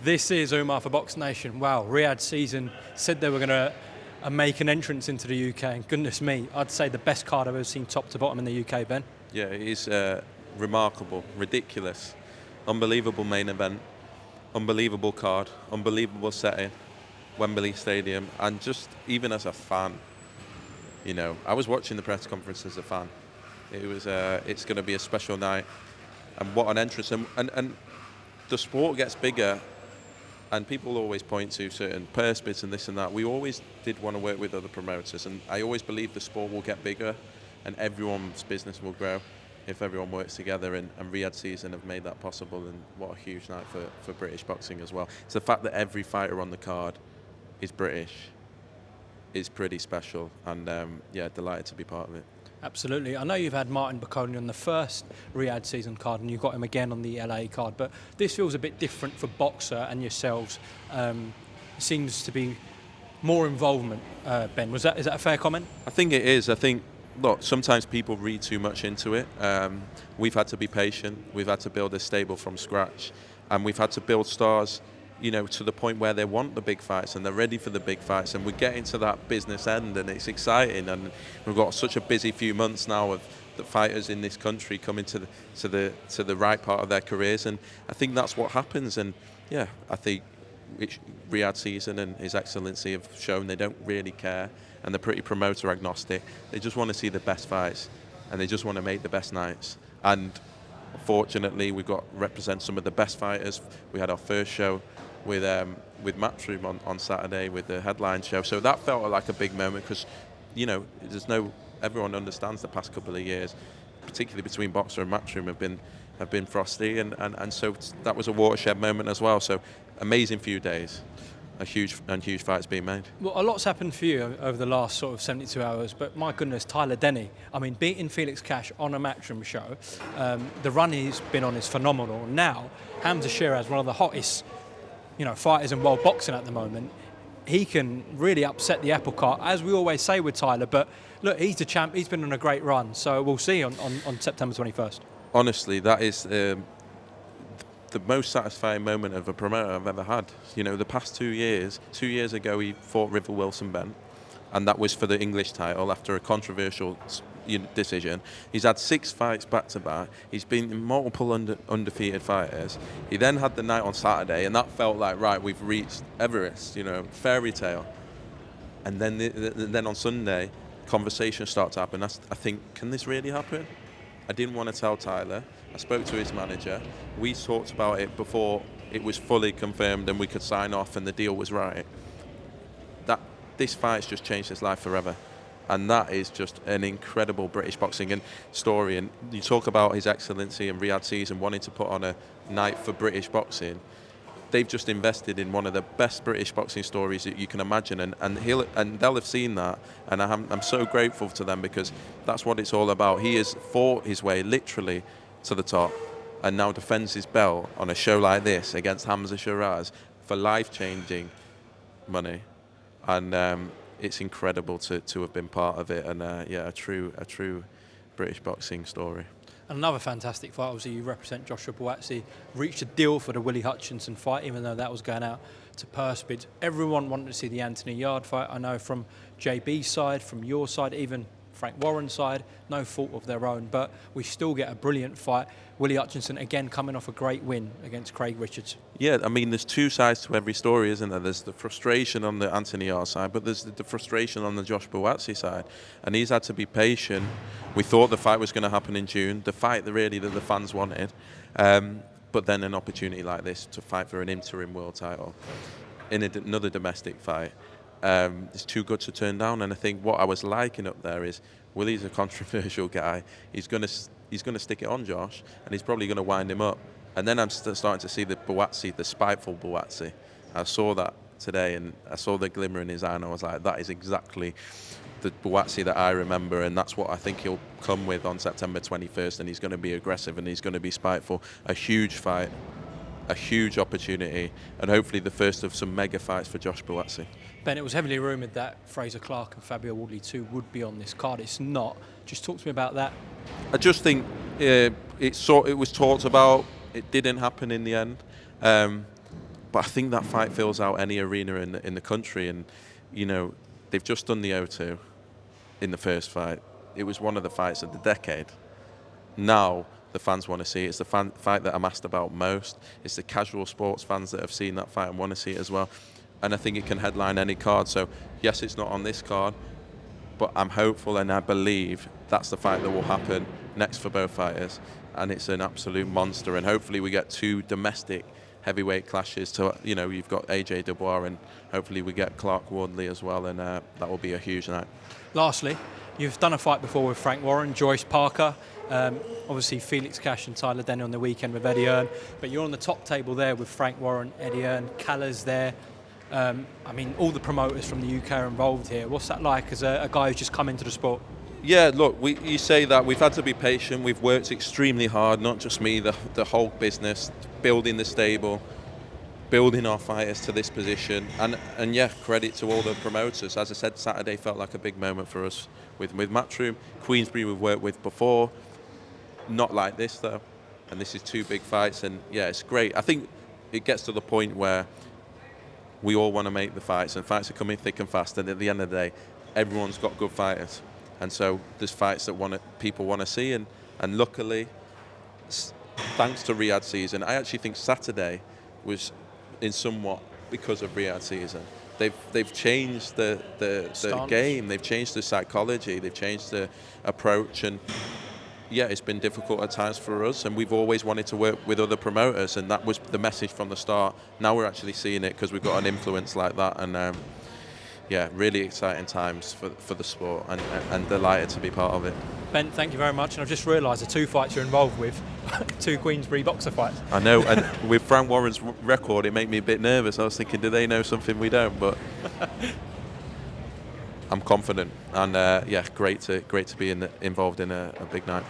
This is Umar for BoxNation. Wow, Riyadh season said they were going to make an entrance into the UK, and goodness me, I'd say the best card I've ever seen top to bottom in the UK, Ben. Yeah, it is remarkable, ridiculous, unbelievable main event, unbelievable card, unbelievable setting, Wembley Stadium, and just even as a fan, you know, I was watching the press conference as a fan. It was, it's going to be a special night, and what an entrance, and the sport gets bigger. And people always point to certain purse bids and this and that. We always did want to work with other promoters, and I always believe the sport will get bigger and everyone's business will grow if everyone works together, and Riyadh season have made that possible, and what a huge night for British boxing as well. It's the fact that every fighter on the card is British is pretty special, and yeah, delighted to be part of it. Absolutely. I know you've had Martin Bakoni on the first Riyadh season card, and you've got him again on the LA card, but this feels a bit different for BoXXER and yourselves. Seems to be more involvement, Ben. Is that a fair comment? I think it is. I think, look, sometimes people read too much into it. We've had to be patient. We've had to build a stable from scratch, and we've had to build stars, you know, to the point where they want the big fights and they're ready for the big fights, and we're getting to that business end, and it's exciting, and we've got such a busy few months now of the fighters in this country coming to the right part of their careers, and I think that's what happens. And yeah, I think Riyadh season and His Excellency have shown they don't really care, and they're pretty promoter agnostic. They just want to see the best fights, and they just want to make the best nights. And fortunately, we've got represent some of the best fighters. We had our first show with Matchroom on Saturday with the headline show, so that felt like a big moment, because, you know, everyone understands the past couple of years, particularly between BoXXER and Matchroom, have been frosty, and so that was a watershed moment as well. So amazing few days, a huge fights being made. Well, a lot's happened for you over the last sort of 72 hours, but my goodness, Tyler Denny, I mean, beating Felix Cash on a Matchroom show, the run he's been on is phenomenal. Now, Hamza Shiraz, one of the hottest, you know, fighters in world boxing at the moment, he can really upset the apple cart, as we always say with Tyler. But look, he's the champ. He's been on a great run, so we'll see on September 21st. Honestly, that is the most satisfying moment of a promoter I've ever had. You know, the past 2 years. 2 years ago, he fought River Wilson Ben, and that was for the English title after a controversial decision. He's had 6 fights back to back. He's been in multiple undefeated fighters. He then had the night on Saturday, and that felt like, right, we've reached Everest, you know, fairy tale. And then on Sunday, conversations start to happen. I think, can this really happen? I didn't want to tell Tyler. I spoke to his manager. We talked about it before it was fully confirmed and we could sign off and the deal was right. This fight's just changed his life forever. And that is just an incredible British boxing story. And you talk about His Excellency and Riyadh season wanting to put on a night for British boxing. They've just invested in one of the best British boxing stories that you can imagine, and they'll have seen that. And I'm so grateful to them, because that's what it's all about. He has fought his way literally to the top, and now defends his belt on a show like this against Hamza Shiraz for life-changing money. And it's incredible to have been part of it, and yeah, a true British boxing story. Another fantastic fight. Obviously, you represent Joshua Buatsi. Reached a deal for the Willie Hutchinson fight, even though that was going out to purse bids. Everyone wanted to see the Anthony Yard fight. I know from JB's side, from your side, even Frank Warren's side, no fault of their own, but we still get a brilliant fight. Willie Hutchinson, again, coming off a great win against Craig Richards. Yeah, I mean, there's two sides to every story, isn't there? There's the frustration on the Anthony Yard side, but there's the frustration on the Josh Buatsi side. And he's had to be patient. We thought the fight was going to happen in June, the fight that the fans wanted. But then an opportunity like this to fight for an interim world title in another domestic fight. It's too good to turn down, and I think what I was liking up there is Willie's a controversial guy. He's going to stick it on Josh, and he's probably going to wind him up. And then I'm starting to see the Buatsi, the spiteful Buatsi. I saw that today, and I saw the glimmer in his eye, and I was like, that is exactly the Buatsi that I remember, and that's what I think he'll come with on September 21st, and he's going to be aggressive, and he's going to be spiteful. A huge fight, a huge opportunity, and hopefully the first of some mega fights for Josh Buatsi. Ben, it was heavily rumoured that Fraser Clark and Fabio Wardley too would be on this card. It's not. Just talk to me about that. I just think it was talked about. It didn't happen in the end. But I think that fight fills out any arena in the country, and you know, they've just done the O2 in the first fight. It was one of the fights of the decade. Now the fans want to see it. It's the fight that I'm asked about most. It's the casual sports fans that have seen that fight and want to see it as well. And I think it can headline any card. So yes, it's not on this card, but I'm hopeful and I believe that's the fight that will happen next for both fighters. And it's an absolute monster. And hopefully we get 2 domestic heavyweight clashes. To, you know, you've got AJ Dubois, and hopefully we get Clark Wardley as well. And that will be a huge night. Lastly, you've done a fight before with Frank Warren, Joyce Parker. Obviously Felix Cash and Tyler Denny on the weekend with Eddie Hearn. But you're on the top table there with Frank Warren, Eddie Hearn, Caller's there. I mean, all the promoters from the UK are involved here. What's that like as a guy who's just come into the sport? Yeah, look, you say that we've had to be patient. We've worked extremely hard, not just me, the whole business, building the stable, building our fighters to this position. And yeah, credit to all the promoters. As I said, Saturday felt like a big moment for us with Matchroom. Queensberry we've worked with before. Not like this, though. And this is 2 big fights. And yeah, it's great. I think it gets to the point where we all want to make the fights, and fights are coming thick and fast. And at the end of the day, everyone's got good fighters. And so there's fights that people want to see. And luckily, thanks to Riyadh season, I actually think Saturday was in somewhat because of Riyadh season. They've changed the game, they've changed the psychology, they've changed the approach, and yeah, it's been difficult at times for us, and we've always wanted to work with other promoters, and that was the message from the start. Now we're actually seeing it because we've got an influence like that, and yeah, really exciting times for the sport, and delighted to be part of it. Ben, thank you very much. And I've just realised the 2 fights you're involved with, 2 Queensberry BOXXER fights. I know, and with Frank Warren's record, it made me a bit nervous. I was thinking, do they know something we don't? But I'm confident, and yeah, great to be involved in a big night.